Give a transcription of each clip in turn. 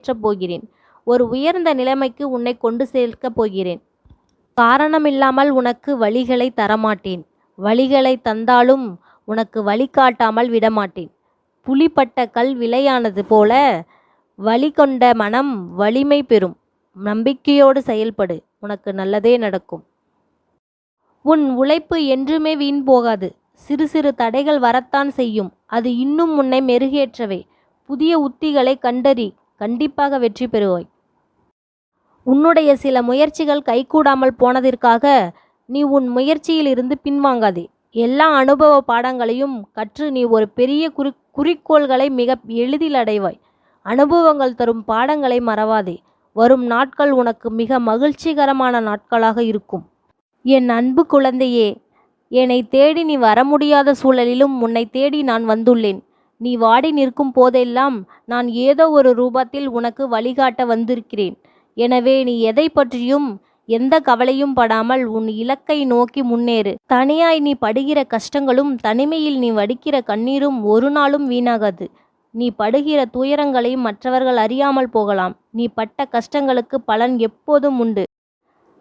ஏற்றப் போகிறேன். ஒரு உயர்ந்த நிலைமைக்கு உன்னை கொண்டு சேர்க்கப் போகிறேன். காரணமில்லாமல் உனக்கு வலிகளை தரமாட்டேன். வலிகளை தந்தாலும் உனக்கு வழிகாட்டாமல் விடமாட்டேன். புளிப்பட்ட கல் விலையானது போல வலி கொண்ட மனம் வலிமை பெறும். நம்பிக்கையோடு செயல்படு, உனக்கு நல்லதே நடக்கும். உன் உழைப்பு என்றுமே வீண் போகாது. சிறு சிறு தடைகள் வரத்தான் செய்யும். அது இன்னும் உன்னை மெருகேற்றவே. புதிய உத்திகளை கண்டறி, கண்டிப்பாக வெற்றி பெறுவாய். உன்னுடைய சில முயற்சிகள் கைகூடாமல் போனதற்காக நீ உன் முயற்சியில் இருந்து பின்வாங்காதே. எல்லா அனுபவ பாடங்களையும் கற்று நீ ஒரு பெரிய குறிக்கோள்களை மிக எளிதில் அடைவாய். அனுபவங்கள் தரும் பாடங்களை மறவாதே. வரும் நாட்கள் உனக்கு மிக மகிழ்ச்சிகரமான நாட்களாக இருக்கும். என் அன்பு குழந்தையே, என்னை தேடி நீ வர முடியாத சூழலிலும் உன்னை தேடி நான் வந்துள்ளேன். நீ வாடி நிற்கும் போதெல்லாம் நான் ஏதோ ஒரு ரூபத்தில் உனக்கு வழிகாட்ட வந்திருக்கிறேன். எனவே நீ எதை பற்றியும் எந்த கவலையும் படாமல் உன் இலக்கை நோக்கி முன்னேறு. தனியாய் நீ படுகிற கஷ்டங்களும் தனிமையில் நீ வடிக்கிற கண்ணீரும் ஒரு நாளும் வீணாகாது. நீ படுகிற துயரங்களை மற்றவர்கள் அறியாமல் போகலாம். நீ பட்ட கஷ்டங்களுக்கு பலன் எப்போதும் உண்டு.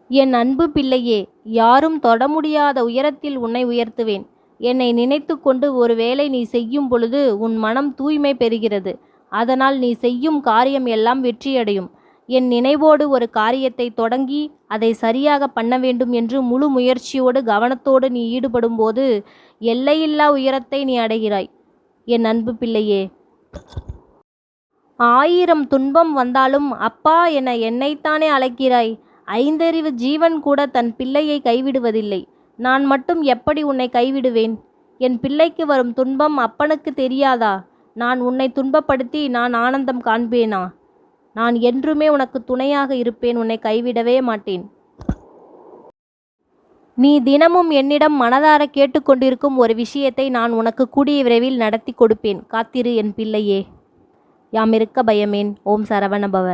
என் அன்பு பிள்ளையே, யாரும் தொட முடியாத உயரத்தில் உன்னை உயர்த்துவேன். என்னை நினைத்து கொண்டு ஒரு வேளை நீ செய்யும் பொழுது உன் மனம் தூய்மை பெறுகிறது. அதனால் நீ செய்யும் காரியம் எல்லாம் வெற்றியடையும். என் நினைவோடு ஒரு காரியத்தை தொடங்கி அதை சரியாக பண்ண வேண்டும் என்று முழு முயற்சியோடு கவனத்தோடு நீ ஈடுபடும் போது எல்லையில்லா உயரத்தை நீ அடைகிறாய். என் அன்பு பிள்ளையே, 1000 துன்பம் வந்தாலும் அப்பா என என்னைத்தானே அழைக்கிறாய். ஐந்தறிவு ஜீவன் கூட தன் பிள்ளையை கைவிடுவதில்லை. நான் மட்டும் எப்படி உன்னை கைவிடுவேன்? என் பிள்ளைக்கு வரும் துன்பம் அப்பனுக்கு தெரியாதா? நான் உன்னை துன்பப்படுத்தி நான் ஆனந்தம் காண்பேனா? நான் என்றுமே உனக்கு துணையாக இருப்பேன். உன்னை கைவிடவே மாட்டேன். நீ தினமும் என்னிடம் மனதார கேட்டுக்கொண்டிருக்கும் ஒரு விஷயத்தை நான் உனக்கு கூடிய விரைவில் நடத்தி கொடுப்பேன். காத்திரு என் பிள்ளையே. யாமிருக்க பயமேன். ஓம் சரவண பவ.